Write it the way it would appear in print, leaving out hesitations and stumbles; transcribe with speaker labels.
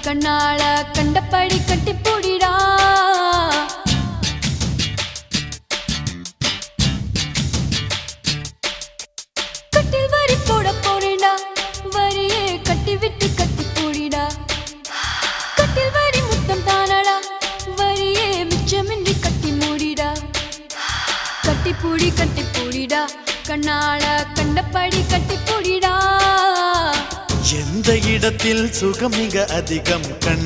Speaker 1: கண்ணால கண்டபடி கட்டி பூடிடா கட்டில் வரி போட போறேடா வரியே கட்டி விட்டு கட்டி பூடிடா கட்டில் வரி முத்தம் தானடா வரியே மிச்சமின்றி கட்டி மூடிடா கட்டி பூடிடா கண்ணால கண்டபடி கட்டி பூடிடா
Speaker 2: எந்த இடத்தில் சுகம் மிக அதிகம் கண்